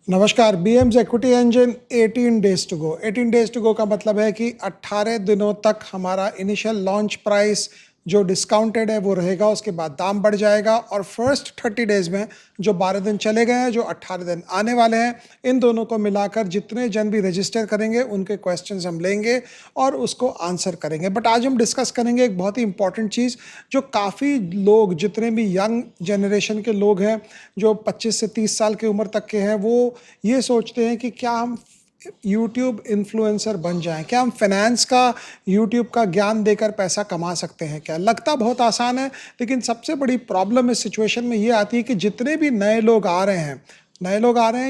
नमस्कार। BMS equity engine 18 days to go. 18 days to go का मतलब है कि 18 दिनों तक हमारा इनिशियल लॉन्च प्राइस जो डिस्काउंटेड है वो रहेगा, उसके बाद दाम बढ़ जाएगा और फर्स्ट 30 डेज में जो 12 दिन चले गए हैं, जो 18 दिन आने वाले हैं, इन दोनों को मिलाकर जितने जन भी रजिस्टर करेंगे उनके क्वेश्चंस हम लेंगे और उसको आंसर करेंगे। बट आज हम डिस्कस करेंगे एक बहुत ही इंपॉर्टेंट चीज़ जो काफ़ी लोग, जितने भी यंग जनरेशन के लोग हैं जो 25 से 30 साल की उम्र तक के हैं, वो ये सोचते हैं कि क्या हम यूट्यूब इन्फ्लुएंसर बन जाएं, क्या हम फाइनेंस का यूट्यूब का ज्ञान देकर पैसा कमा सकते हैं। क्या लगता बहुत आसान है, लेकिन सबसे बड़ी प्रॉब्लम इस सिचुएशन में ये आती है कि जितने भी नए लोग आ रहे हैं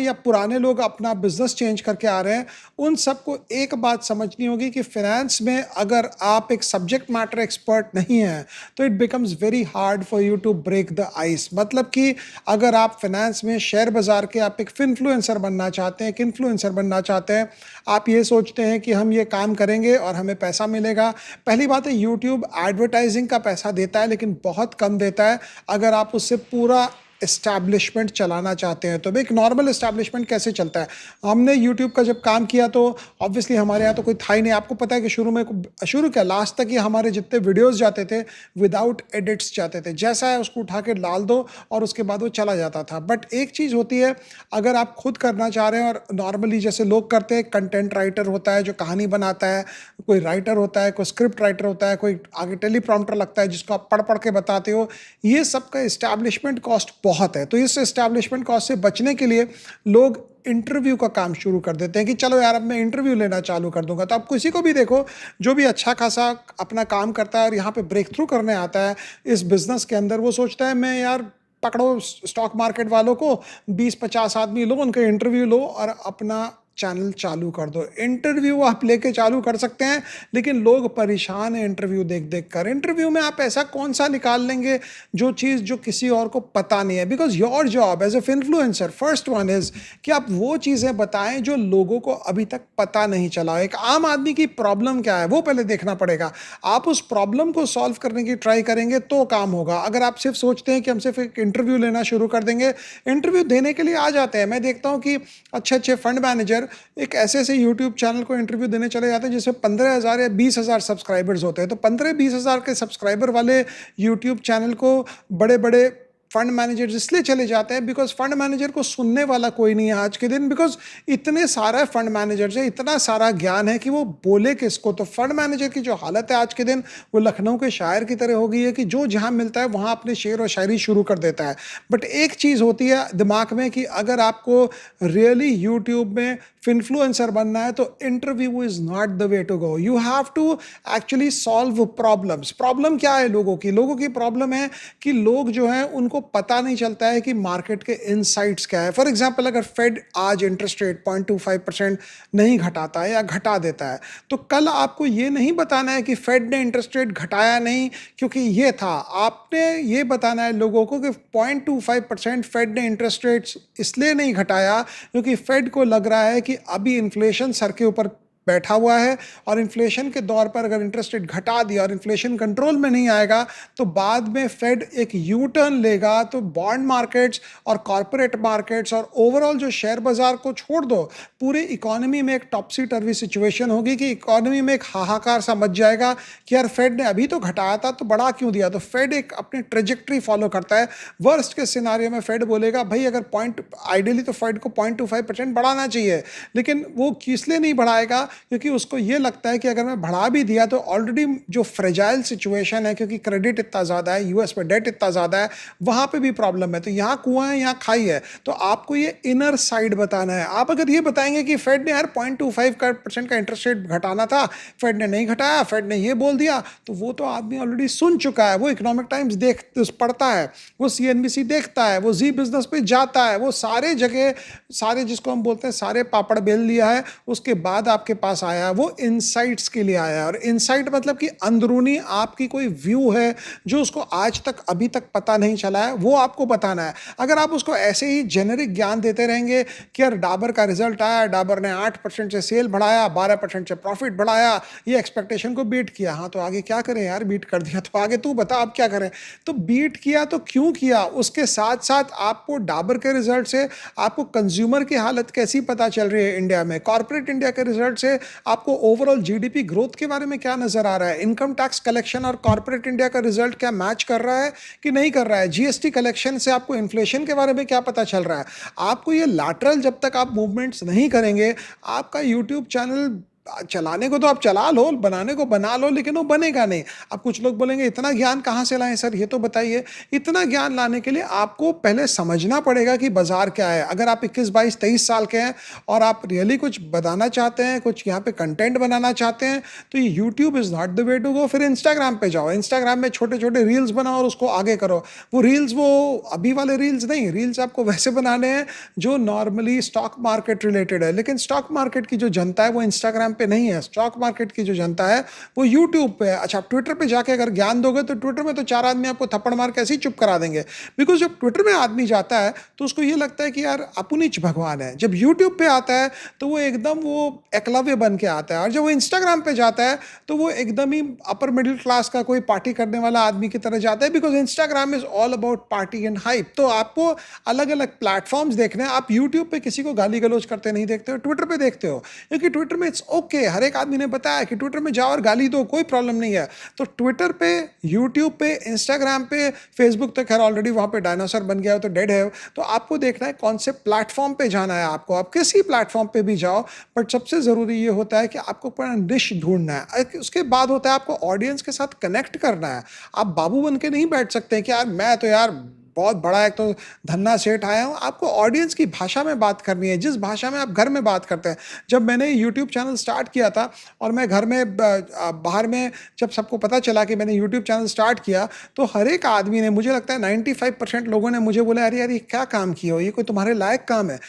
या पुराने लोग अपना बिजनेस चेंज करके आ रहे हैं, उन सबको एक बात समझनी होगी कि फाइनेंस में अगर आप एक सब्जेक्ट मैटर एक्सपर्ट नहीं हैं तो it becomes very hard for you to break the ice. मतलब कि अगर आप फाइनेंस में शेयर बाजार के आप एक इन्फ्लुएंसर बनना चाहते हैं, एक इन्फ्लुएंसर बनना चाहते हैं, आप ये सोचते हैं कि हम ये काम करेंगे और हमें पैसा मिलेगा। पहली बात है, यूट्यूब एडवर्टाइजिंग का पैसा देता है लेकिन बहुत कम देता है। अगर आप उससे पूरा इस्टेब्लिशमेंट चलाना चाहते हैं तो एक नॉर्मल इस्टेब्लिशमेंट कैसे चलता है। हमने यूट्यूब का जब काम किया तो ऑब्वियसली हमारे यहाँ तो कोई था ही नहीं। आपको पता है कि शुरू क्या लास्ट तक ही हमारे जितने वीडियोस जाते थे विदाउट एडिट्स जाते थे, जैसा है उसको उठा के डाल दो और उसके बाद वो चला जाता था। बट एक चीज़ होती है, अगर आप खुद करना चाह रहे हैं और नॉर्मली जैसे लोग करते हैं, कंटेंट राइटर होता है जो कहानी बनाता है, कोई राइटर होता है, कोई स्क्रिप्ट राइटर होता है, कोई आगे टेलीप्रॉम्प्टर लगता है जिसको आप पढ़ पढ़ के बताते हो, ये सब का इस्टेब्लिशमेंट कॉस्ट बहुत है। तो इस एस्टैब्लिशमेंट कॉस्ट से बचने के लिए लोग इंटरव्यू का काम शुरू कर देते हैं कि चलो यार अब मैं इंटरव्यू लेना चालू कर दूंगा। तो आप किसी को भी देखो जो भी अच्छा खासा अपना काम करता है और यहाँ पे ब्रेक थ्रू करने आता है इस बिजनेस के अंदर, वो सोचता है मैं यार पकड़ो स्टॉक मार्केट वालों को, 20-50 आदमी लो, उनका इंटरव्यू लो और अपना चैनल चालू कर दो। इंटरव्यू आप लेके चालू कर सकते हैं, लेकिन लोग परेशान हैं इंटरव्यू देख देख कर। इंटरव्यू में आप ऐसा कौन सा निकाल लेंगे जो चीज़ जो किसी और को पता नहीं है। Because your job as a influencer, first one is कि आप वो चीज़ें बताएं जो लोगों को अभी तक पता नहीं चला। एक आम आदमी की प्रॉब्लम क्या है वो पहले देखना पड़ेगा। आप उस प्रॉब्लम को सॉल्व करने की ट्राई करेंगे तो काम होगा। अगर आप सिर्फ सोचते हैं कि हम सिर्फ एक इंटरव्यू लेना शुरू कर देंगे, इंटरव्यू देने के लिए आ जाते हैं। मैं देखता हूँ कि अच्छे अच्छे फंड मैनेजर एक ऐसे ऐसे यूट्यूब चैनल को इंटरव्यू देने चले जाते हैं जिसमें 15,000 या 20,000 सब्सक्राइबर्स होते हैं। तो 15-20,000 के सब्सक्राइबर वाले यूट्यूब चैनल को बड़े बड़े फंड मैनेजर इसलिए चले जाते हैं बिकॉज फंड मैनेजर को सुनने वाला कोई नहीं है आज के दिन। बिकॉज इतने सारे फंड मैनेजर से इतना सारा ज्ञान है कि वो बोले किसको। तो फंड मैनेजर की जो हालत है आज के दिन, वो लखनऊ के शायर की तरह हो गई है कि जो जहां मिलता है वहां अपने शेर और शायरी शुरू कर देता है। बट एक चीज़ होती है दिमाग में कि अगर आपको रियली यूट्यूब में इन्फ्लुएंसर बनना है तो interview is not the way to go. You have to actually solve problems. Problem क्या है लोगों की प्रॉब्लम है कि लोग जो है उनको पता नहीं चलता है कि मार्केट के इनसाइट्स क्या है। फॉर एग्जांपल, अगर फेड आज इंटरेस्ट रेट 0.25% नहीं घटाता है या घटा देता है, तो कल आपको ये नहीं बताना है कि फेड ने इंटरेस्ट रेट घटाया नहीं क्योंकि ये था। आपने ये बताना है लोगों को कि 0.25% फेड ने इंटरेस्ट रेट इसलिए नहीं घटाया क्योंकि फेड को लग रहा है कि अभी इन्फ्लेशन सर के ऊपर बैठा हुआ है और इन्फ्लेशन के दौर पर अगर इंटरेस्ट रेट घटा दिया और इन्फ्लेशन कंट्रोल में नहीं आएगा तो बाद में फेड एक यू टर्न लेगा। तो बॉन्ड मार्केट्स और कॉर्पोरेट मार्केट्स और ओवरऑल जो शेयर बाजार को छोड़ दो, पूरी इकोनॉमी में एक टॉपसी टर्वी सिचुएशन होगी कि इकोनॉमी में एक हाहाकार सा मच जाएगा कि यार फेड ने अभी तो घटाया था तो बढ़ा क्यों दिया। तो फेड एक अपनी ट्रेजेक्ट्री फॉलो करता है। वर्स्ट के सिनारियो में फेड बोलेगा भाई अगर आइडियली तो फेड को 0.25% बढ़ाना चाहिए, लेकिन वो इसलिए नहीं बढ़ाएगा क्योंकि उसको ये लगता है कि अगर मैं बढ़ा भी दिया तो ऑलरेडी जो फ्रेजाइल सिचुएशन है, क्योंकि क्रेडिट इतना ज़्यादा है, यूएस में डेट इतना ज़्यादा है, वहाँ पे भी प्रॉब्लम है। तो यहाँ कुआं है, यहाँ खाई है। तो आपको ये इनर साइड बताना है। आप अगर ये बताएंगे कि फेड ने यार 0.25% का इंटरेस्ट रेट घटाना था, फेड ने नहीं घटाया, फेड ने ये बोल दिया, तो वो तो आदमी ऑलरेडी सुन चुका है। वो इकोनॉमिक टाइम्स पढ़ता है, वो CNBC देखता है, वो जी बिजनेस पे जाता है, वो सारे जगह, सारे जिसको हम बोलते हैं सारे पापड़ बेल लिया है। उसके बाद आपके पास आया है वो इनसाइट्स के लिए आया है। और इनसाइट मतलब कि अंदरूनी आपकी कोई व्यू है जो उसको आज तक अभी तक पता नहीं चला है, वो आपको बताना है। अगर आप उसको ऐसे ही जेनेरिक ज्ञान देते रहेंगे कि यार डाबर का रिजल्ट आया, डाबर ने 8% से सेल बढ़ाया, 12% से प्रॉफिट बढ़ाया, ये एक्सपेक्टेशन को बीट किया, हाँ तो आगे क्या करें यार, बीट कर दिया तो आगे तू बता आप क्या करें। तो बीट किया तो क्यों किया, उसके साथ साथ आपको डाबर के रिजल्ट से आपको कंज्यूमर की हालत कैसी पता चल रही है इंडिया में, कॉर्पोरेट इंडिया के रिजल्ट से आपको ओवरऑल जीडीपी ग्रोथ के बारे में क्या नजर आ रहा है, इनकम टैक्स कलेक्शन और कॉर्पोरेट इंडिया का रिजल्ट क्या मैच कर रहा है कि नहीं कर रहा है, जीएसटी कलेक्शन से आपको इन्फ्लेशन के बारे में क्या पता चल रहा है। आपको ये लैटरल जब तक आप मूवमेंट्स नहीं करेंगे, आपका यूट्यूब चैनल चलाने को तो आप चला लो, बनाने को बना लो, लेकिन वो बनेगा नहीं। अब कुछ लोग बोलेंगे इतना ज्ञान कहाँ से लाएं सर, ये तो बताइए। इतना ज्ञान लाने के लिए आपको पहले समझना पड़ेगा कि बाजार क्या है। अगर आप 21, 22, 23 साल के हैं और आप रियली कुछ बताना चाहते हैं, कुछ यहाँ पे कंटेंट बनाना चाहते हैं, तो ये YouTube is not the way to go. फिर इंस्टाग्राम पे जाओ, इंस्टाग्राम में छोटे छोटे रील्स बनाओ और उसको आगे करो। वो रील्स वो अभी वाले रील्स नहीं, रील्स आपको वैसे बनाने हैं जो नॉर्मली स्टॉक मार्केट रिलेटेड है। लेकिन स्टॉक मार्केट की जो जनता है वो इंस्टाग्राम पे नहीं है, स्टॉक मार्केट की जो जनता है वो यूट्यूब पे है। अच्छा, आप ट्विटर पे जाके अगर ज्ञान दोगे तो ट्विटर में तो 4 आदमी आपको थप्पड़ मार के ऐसे ही चुप करा देंगे। बिकॉज जब ट्विटर में आदमी जाता है तो उसको ये लगता है कि यार अपुनिच भगवान है। जब यूट्यूब पे आता है तो वो एकदम वो एकलव्य बन के आता है। और जब वो इंस्टाग्राम पे जाता है तो वो एकदम ही अपर मिडिल क्लास का कोई पार्टी करने वाला आदमी की तरह जाता है। Because Instagram is all about party and hype. तो आपको अलग अलग प्लेटफॉर्म्स देखने हैं। आप यूट्यूब पे किसी को गाली गलौज करते नहीं देखते हो, ट्विटर पे देखते हो, क्योंकि ट्विटर में इट्स ओके। हर एक आदमी ने बताया कि ट्विटर में जाओ और गाली दो, कोई प्रॉब्लम नहीं है। तो ट्विटर पे, यूट्यूब पे, इंस्टाग्राम पे, फेसबुक तो खैर ऑलरेडी वहां पे डायनासोर बन गया है, तो डेड है। तो आपको देखना है कौन से प्लेटफॉर्म पे जाना है आपको। आप किसी प्लेटफॉर्म पे भी जाओ, बट सबसे जरूरी ये होता है कि आपको पूरा निश ढूंढना है। उसके बाद होता है आपको ऑडियंस के साथ कनेक्ट करना है। आप बाबू बन के नहीं बैठ सकते कि यार मैं तो यार बहुत बड़ा एक तो धन्ना सेठ आया हूँ। आपको ऑडियंस की भाषा में बात करनी है, जिस भाषा में आप घर में बात करते हैं। जब मैंने यूट्यूब चैनल स्टार्ट किया था और मैं घर में बाहर में जब सबको पता चला कि मैंने यूट्यूब चैनल स्टार्ट किया, तो हर एक आदमी ने, मुझे लगता है 95% लोगों ने मुझे बोला अरे यार ये क्या काम किया हो, ये कोई तुम्हारे लायक काम है।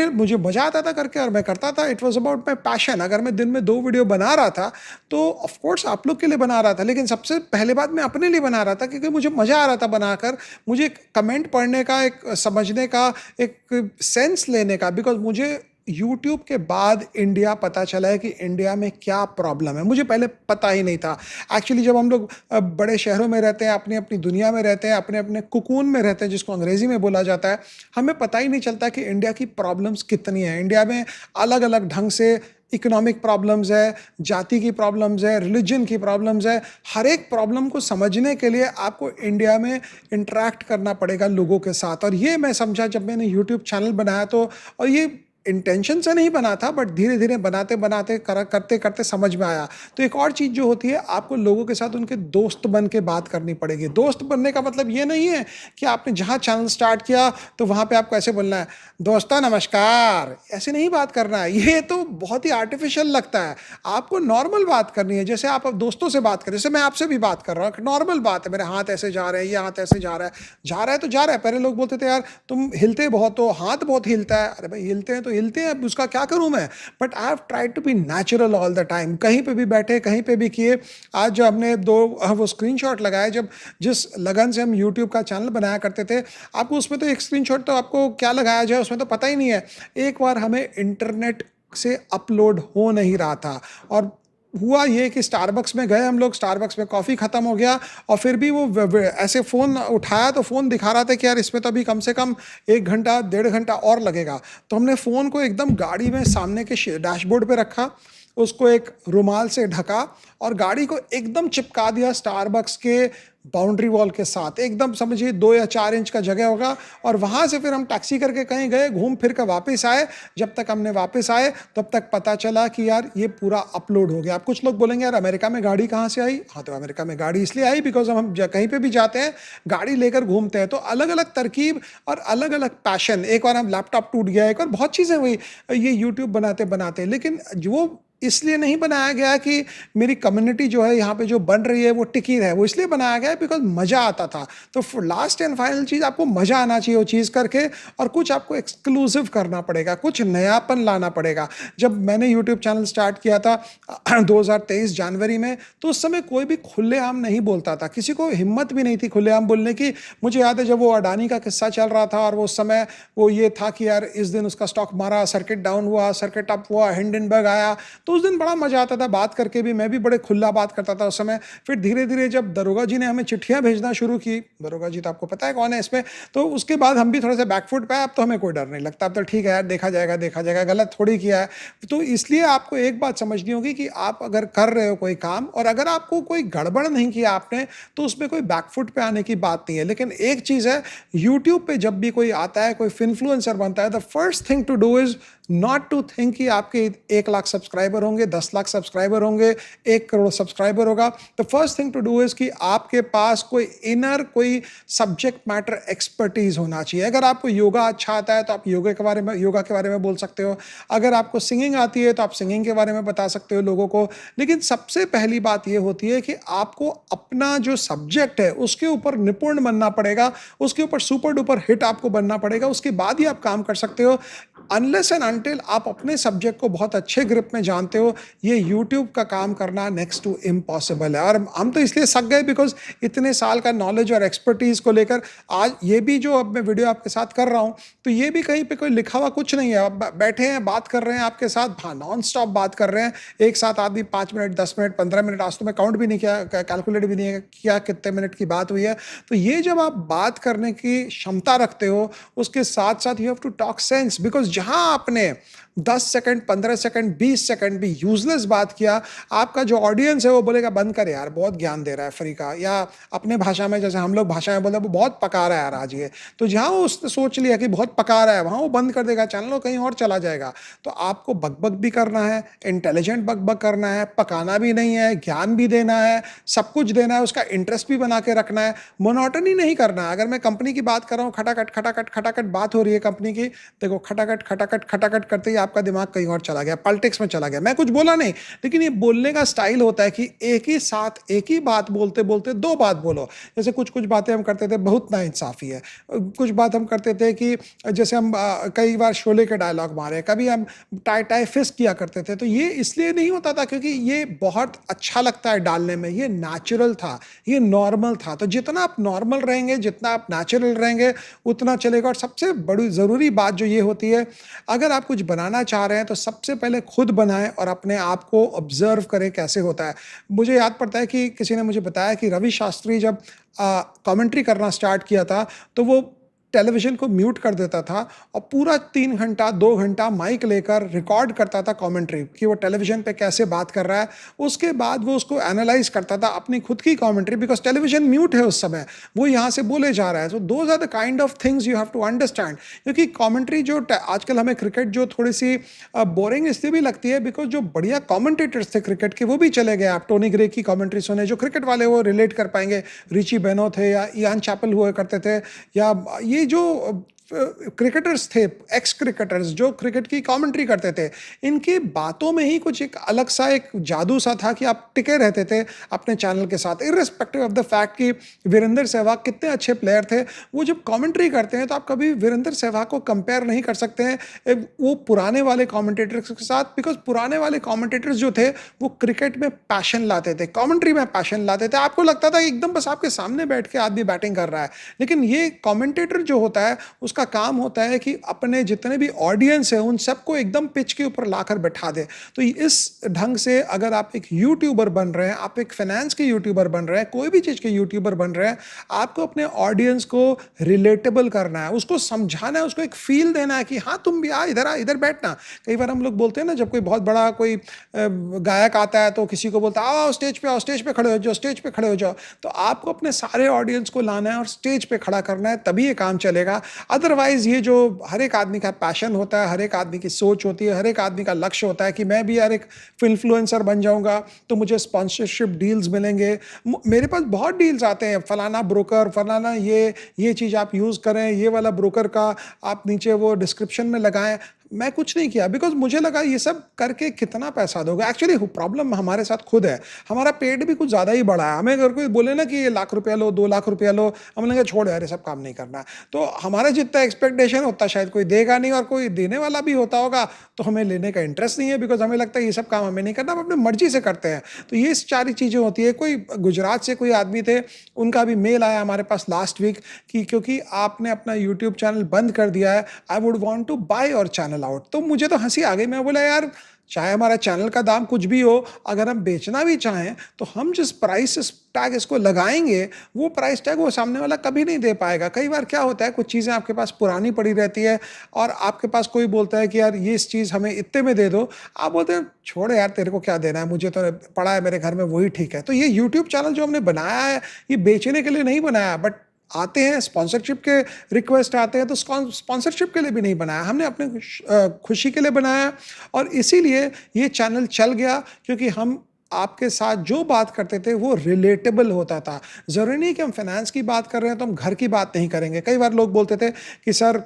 मुझे मजा आता था करके और मैं करता था। It was about my passion. अगर मैं दिन में 2 वीडियो बना रहा था तो ऑफकोर्स आप लोग के लिए बना रहा था, लेकिन सबसे पहले बात मैं अपने लिए बना रहा था क्योंकि मुझे मजा आ रहा था बनाकर। मुझे कमेंट पढ़ने का, एक समझने का, एक सेंस लेने का। बिकॉज मुझे यूट्यूब के बाद इंडिया पता चला है कि इंडिया में क्या प्रॉब्लम है। मुझे पहले पता ही नहीं था। एक्चुअली जब हम लोग बड़े शहरों में रहते हैं, अपनी अपनी दुनिया में रहते हैं, अपने अपने कुकून में रहते हैं, जिसको अंग्रेजी में बोला जाता है, हमें पता ही नहीं चलता कि इंडिया की प्रॉब्लम्स कितनी हैं। इंडिया में अलग अलग ढंग से इकोनॉमिक प्रॉब्लम्स है, जाति की प्रॉब्लम्स है, रिलीजन की प्रॉब्लम्स है। हर एक प्रॉब्लम को समझने के लिए आपको इंडिया में इंटरेक्ट करना पड़ेगा लोगों के साथ। और ये मैं समझा जब मैंने यूट्यूब चैनल बनाया तो, और ये इंटेंशन से नहीं बना था, बट धीरे धीरे बनाते बनाते करते करते समझ में आया। तो एक और चीज़ जो होती है, आपको लोगों के साथ उनके दोस्त बन के बात करनी पड़ेगी। दोस्त बनने का मतलब ये नहीं है कि आपने जहाँ चैनल स्टार्ट किया तो वहाँ पे आपको ऐसे बोलना है दोस्तों नमस्कार, ऐसे नहीं बात करना है। ये तो बहुत ही आर्टिफिशियल लगता है। आपको नॉर्मल बात करनी है, जैसे आप दोस्तों से बात करें, जैसे मैं आपसे भी बात कर रहा हूँ, नॉर्मल बात है। मेरे हाथ ऐसे जा रहे हैं, ये हाथ ऐसे जा रहा है, जा रहा है तो जा रहा है। पहले लोग बोलते थे यार तुम हिलते बहुत हो, हाथ बहुत हिलता है। अरे भाई हिलते हैं तो हिलते हैं, अब उसका क्या करूं मैं। But I have tried to be natural all the time. कहीं पे भी बैठे, कहीं पे भी किए। आज जो हमने वो स्क्रीनशॉट लगाए, जब जिस लगन से हम यूट्यूब का चैनल बनाया करते थे, आपको उसमें तो एक स्क्रीनशॉट तो आपको क्या लगाया जाए उसमें तो पता ही नहीं है। एक बार हमें इंटरनेट से अपलोड हो नहीं रहा था और हुआ ये कि स्टारबक्स में गए हम लोग, स्टारबक्स में कॉफ़ी ख़त्म हो गया और फिर भी वो ऐसे फ़ोन उठाया तो फ़ोन दिखा रहा था कि यार इसमें तो अभी कम से कम 1 घंटा 1.5 घंटा और लगेगा। तो हमने फ़ोन को एकदम गाड़ी में सामने के डैशबोर्ड पे रखा, उसको एक रुमाल से ढका और गाड़ी को एकदम चिपका दिया स्टारबक्स के बाउंड्री वॉल के साथ। एकदम समझिए 2 या 4 इंच का जगह होगा। और वहाँ से फिर हम टैक्सी करके कहीं गए, घूम फिर कर वापस आए। जब तक हमने वापस आए तब तक पता चला कि यार ये पूरा अपलोड हो गया। अब कुछ लोग बोलेंगे यार अमेरिका में गाड़ी कहाँ से आई। हाँ, तो अमेरिका में गाड़ी इसलिए आई बिकॉज हम कहीं पे भी जाते हैं गाड़ी लेकर घूमते हैं। तो अलग अलग तरकीब और अलग अलग पैशन। एक बार हम लैपटॉप टूट गया, एक बार बहुत चीज़ें हुई ये यूट्यूब बनाते बनाते। लेकिन जो इसलिए नहीं बनाया गया कि मेरी कम्युनिटी जो है यहाँ पे जो बन रही है वो टिकी रहे, वो इसलिए बनाया गया है बिकॉज़ मज़ा आता था। तो लास्ट एंड फाइनल चीज़, आपको मज़ा आना चाहिए वो चीज़ करके, और कुछ आपको एक्सक्लूसिव करना पड़ेगा, कुछ नयापन लाना पड़ेगा। जब मैंने यूट्यूब चैनल स्टार्ट किया था 2023 जनवरी में, तो उस समय कोई भी खुलेआम नहीं बोलता था, किसी को हिम्मत भी नहीं थी खुलेआम बोलने की। मुझे याद है जब वो अडानी का किस्सा चल रहा था और वो उस समय वो ये था कि यार इस दिन उसका स्टॉक मारा, सर्किट डाउन हुआ, सर्किट अप हुआ, हिंडनबर्ग आया, तो उस दिन बड़ा मजा आता था बात करके भी, मैं भी बड़े खुला बात करता था उस समय। फिर धीरे धीरे जब दरोगा जी ने हमें चिट्ठियां भेजना शुरू की, दरोगा जी तो आपको पता है कौन है इसमें, तो उसके बाद हम भी थोड़े से बैकफुट पे आए। अब तो हमें कोई डर नहीं लगता, अब तो ठीक है यार, देखा जाएगा देखा जाएगा, गलत थोड़ी किया है। तो इसलिए आपको एक बात समझनी होगी कि आप अगर कर रहे हो कोई काम, और अगर आपको कोई गड़बड़ नहीं किया आपने, तो उसमें कोई बैकफुट पे आने की बात नहीं है। लेकिन एक चीज है, यूट्यूब पे जब भी कोई आता है, कोई इन्फ्लुएंसर बनता है, the first thing to do is not to think कि आपके 1 लाख सब्सक्राइबर होंगे, 10 लाख सब्सक्राइबर होंगे, 1 करोड़ सब्सक्राइबर होगा। The first thing to do is कि आपके पास कोई इनर, कोई सब्जेक्ट मैटर एक्सपर्टीज होना चाहिए। अगर आपको योगा अच्छा आता है तो आप योगा के बारे में बोल सकते हो। अगर आपको सिंगिंग आती है तो आप सिंगिंग के बारे में बता सकते हो लोगों को। लेकिन सबसे पहली बात यह होती है कि आपको अपना जो सब्जेक्ट है उसके ऊपर निपुण बनना पड़ेगा, उसके ऊपर सुपर डुपर हिट आपको बनना पड़ेगा, उसके बाद ही आप काम कर सकते हो। अनलेस एंड अनटिल आप अपने सब्जेक्ट को बहुत अच्छे ग्रिप में जानते हो, ये यूट्यूब का काम करना नेक्स्ट टू इम्पॉसिबल है। और हम तो इसलिए सक गए बिकॉज इतने साल का नॉलेज और एक्सपर्टीज को लेकर आज ये भी जो अब मैं वीडियो आपके साथ कर रहा हूं, तो ये भी कहीं पे कोई लिखा हुआ कुछ नहीं है। अब बैठे हैं, बात कर रहे हैं आपके साथ, हाँ नॉन स्टॉप बात कर रहे हैं एक साथ आदमी, 5 मिनट, 10 मिनट, 15 मिनट, आज तो मैं काउंट भी नहीं किया, कैलकुलेट भी नहीं किया कितने मिनट की बात हुई है। तो ये जब आप बात करने की क्षमता रखते हो, उसके साथ साथ you have to talk sense, because जहां आपने 10 सेकंड, 15 सेकंड, 20 सेकंड भी यूजलेस बात किया, आपका जो ऑडियंस है वो बोलेगा बंद कर यार, बहुत ज्ञान दे रहा है फ्री का, या अपने भाषा में जैसे हम लोग भाषा में बोलते हैं वो बहुत पका रहा है यार आज ये, तो जहां वो उसने सोच लिया कि बहुत पका रहा है, वहां वो बंद कर देगा चैनल और कहीं और चला जाएगा। तो आपको बकबक भी करना है, इंटेलिजेंट बकबक करना है, पकाना भी नहीं है, ज्ञान भी देना है, सब कुछ देना है, उसका इंटरेस्ट भी बना के रखना है, मोनोटनी नहीं करना है। अगर मैं कंपनी की बात कर रहा हूँ, खटाखट खटाखट खटाखट बात हो रही है कंपनी की, देखो खटाखट खटाखट खटाखट करते ही आपका दिमाग कहीं और चला गया, पॉलिटिक्स में चला गया। मैं कुछ बोला नहीं, लेकिन ये बोलने का स्टाइल होता है कि एक ही साथ एक ही बात बोलते बोलते दो बात बोलो। जैसे कुछ कुछ बातें हम करते थे, बहुत नाइंसाफी है। कुछ बात हम करते थे कि जैसे हम कई बार शोले के डायलॉग मारे, कभी हम टाई टाई फिस्ट किया करते थे। तो ये इसलिए नहीं होता था क्योंकि ये बहुत अच्छा लगता है डालने में, ये नेचुरल था, ये नॉर्मल था। तो जितना आप नॉर्मल रहेंगे, जितना आप नेचुरल रहेंगे, उतना चलेगा। और सबसे बड़ी ज़रूरी बात जो ये होती है, अगर आप कुछ बनाना चाह रहे हैं तो सबसे पहले खुद बनाएं और अपने आप को ऑब्जर्व करें कैसे होता है। मुझे याद पड़ता है कि किसी ने मुझे बताया कि रवि शास्त्री जब कमेंट्री करना स्टार्ट किया था, तो वो टेलीविजन को म्यूट कर देता था और पूरा 3 घंटा 2 घंटा माइक लेकर रिकॉर्ड करता था कमेंट्री कि वो टेलीविजन पे कैसे बात कर रहा है। उसके बाद वो उसको एनालाइज करता था अपनी खुद की कमेंट्री, बिकॉज टेलीविजन म्यूट है उस समय, वो यहाँ से बोले जा रहा है। So those are the kind of things you have to understand. क्योंकि कमेंट्री जो आजकल हमें क्रिकेट जो थोड़ी सी बोरिंग इसलिए भी लगती है बिकॉज जो बढ़िया कमेंटेटर्स थे क्रिकेट के वो भी चले गए। आप टोनी ग्रे की कमेंट्री सुने, जो क्रिकेट वाले वो रिलेट कर पाएंगे, रिची बेनो थे या इयान चैपल हुआ करते थे, या ये जो क्रिकेटर्स थे, एक्स क्रिकेटर्स जो क्रिकेट की कमेंट्री करते थे, इनकी बातों में ही कुछ एक अलग सा एक जादू सा था कि आप टिके रहते थे अपने चैनल के साथ, इर्रिस्पेक्टिव ऑफ द फैक्ट कि वीरेंद्र सहवाग कितने अच्छे प्लेयर थे। वो जब कमेंट्री करते हैं तो आप कभी वीरेंद्र सहवाग को कंपेयर नहीं कर सकते हैं वो पुराने वाले कमेंटेटर्स के साथ, बिकॉज पुराने वाले कमेंटेटर्स जो थे वो क्रिकेट में पैशन लाते थे, कमेंट्री में पैशन लाते थे। आपको लगता था एकदम बस आपके सामने बैठ के आदमी बैटिंग कर रहा है, लेकिन ये कमेंटेटर जो होता है उसका काम होता है कि अपने जितने भी ऑडियंस है उन सबको एकदम पिच के ऊपर लाकर बैठा दे। तो इस ढंग से अगर आप एक यूट्यूबर बन रहे हैं, आप एक फाइनेंस के यूट्यूबर बन रहे हैं, कोई भी चीज के यूट्यूबर बन रहे हैं, आपको अपने ऑडियंस को रिलेटेबल करना है, उसको समझाना है, उसको एक फील देना है कि हाँ तुम भी आ इधर बैठना। कई बार हम लोग बोलते हैं ना, जब कोई बहुत बड़ा कोई गायक आता है तो किसी को बोलता है आओ स्टेज पे खड़े हो जाओ, स्टेज पे खड़े हो जाओ। तो आपको अपने सारे ऑडियंस को लाना है और स्टेज पे खड़ा करना है, तभी ये काम चलेगा। अदरवाइज ये जो हर एक आदमी का पैशन होता है, हर एक आदमी की सोच होती है, हर एक आदमी का लक्ष्य होता है कि मैं भी यार एक इन्फ्लुएंसर बन जाऊंगा तो मुझे स्पॉन्सरशिप डील्स मिलेंगे। मेरे पास बहुत डील्स आते हैं, फलाना ब्रोकर, फलाना ये चीज़ आप यूज़ करें, ये वाला ब्रोकर का आप नीचे वो डिस्क्रिप्शन में लगाएं। मैं कुछ नहीं किया बिकॉज़ मुझे लगा ये सब करके कितना पैसा दोगे? एक्चुअली प्रॉब्लम हमारे साथ खुद है। हमारा पेट भी कुछ ज़्यादा ही बड़ा है। हमें अगर कोई बोले ना कि ये लाख रुपया लो, 2 लाख रुपया लो, हम बोलेंगे छोड़ यार ये सब काम नहीं करना है। तो हमारा जितना एक्सपेक्टेशन है उतना शायद कोई देगा नहीं, और कोई देने वाला भी होता होगा तो हमें लेने का इंटरेस्ट नहीं है बिकॉज़ हमें लगता है ये सब काम हमें नहीं करना, हम अपनी मर्ज़ी से करते हैं। तो ये सारी चीज़ें होती है। कोई गुजरात से कोई आदमी थे, उनका भी मेल आया हमारे पास लास्ट वीक कि क्योंकि आपने अपना यूट्यूब चैनल बंद कर दिया है, I would want to buy your channel out. तो मुझे तो हँसी आ गई। मैं बोला यार चाहे हमारा चैनल का दाम कुछ भी हो, अगर हम बेचना भी चाहें तो हम जिस प्राइस टैग इसको लगाएँगे, वो प्राइस टैग वो सामने वाला कभी नहीं दे पाएगा। कई बार क्या होता है, कुछ चीज़ें आपके पास पुरानी पड़ी रहती है और आपके पास कोई बोलता है कि यार ये इस चीज़ हमें इतने में दे दो। आप बोलते हैं छोड़ यार तेरे को क्या देना है, मुझे तो पड़ा है मेरे घर में वही ठीक है। तो ये यूट्यूब चैनल जो हमने बनाया है, ये बेचने के लिए नहीं बनाया, बट आते हैं स्पॉन्सरशिप के रिक्वेस्ट आते हैं तो स्पॉन्सरशिप के लिए भी नहीं बनाया, हमने अपने खुशी के लिए बनाया। और इसीलिए ये चैनल चल गया क्योंकि हम आपके साथ जो बात करते थे वो रिलेटेबल होता था। ज़रूरी नहीं कि हम फाइनेंस की बात कर रहे हैं तो हम घर की बात नहीं करेंगे। कई बार लोग बोलते थे कि सर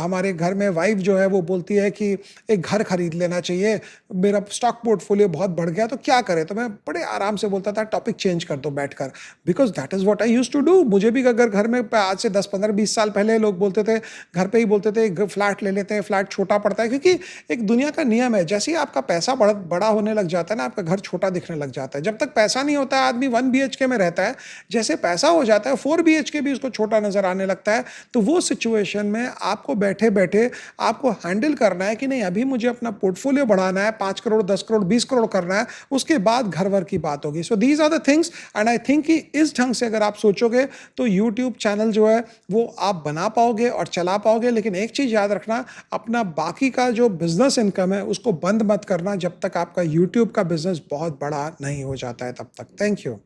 हमारे घर में वाइफ जो है वो बोलती है कि एक घर खरीद लेना चाहिए, मेरा स्टॉक पोर्टफोलियो बहुत बढ़ गया तो क्या करें? तो मैं बड़े आराम से बोलता था टॉपिक चेंज कर दो बैठकर, because that is what I used to do. मुझे भी अगर घर में आज से 10, 15, 20 साल पहले लोग बोलते थे, घर पे ही बोलते थे फ्लैट ले लेते हैं, फ्लैट छोटा पड़ता है, क्योंकि एक दुनिया का नियम है, जैसे ही आपका पैसा बड़ा होने लग जाता है ना, आपका घर छोटा दिखने लग जाता है। जब तक पैसा नहीं होता है आदमी 1 बीएचके में रहता है, जैसे पैसा हो जाता है 4 बीएचके भी उसको छोटा नज़र आने लगता है। तो वो सिचुएशन में आपको बैठे-बैठे आपको हैंडल करना है कि नहीं अभी मुझे अपना पोर्टफोलियो बढ़ाना है, 5 करोड़, 10 करोड़, 20 करोड़ करना है, उसके बाद घर-वर की बात होगी। So these are the things and I think कि इस ढंग से अगर आप सोचोगे तो यूट्यूब चैनल जो है वो आप बना पाओगे और चला पाओगे। लेकिन एक चीज़ याद रखना, अपना बाकी का जो बिज़नेस इनकम है उसको बंद मत करना जब तक आपका यूट्यूब का बिज़नेस बहुत बड़ा नहीं हो जाता है तब तक। Thank you.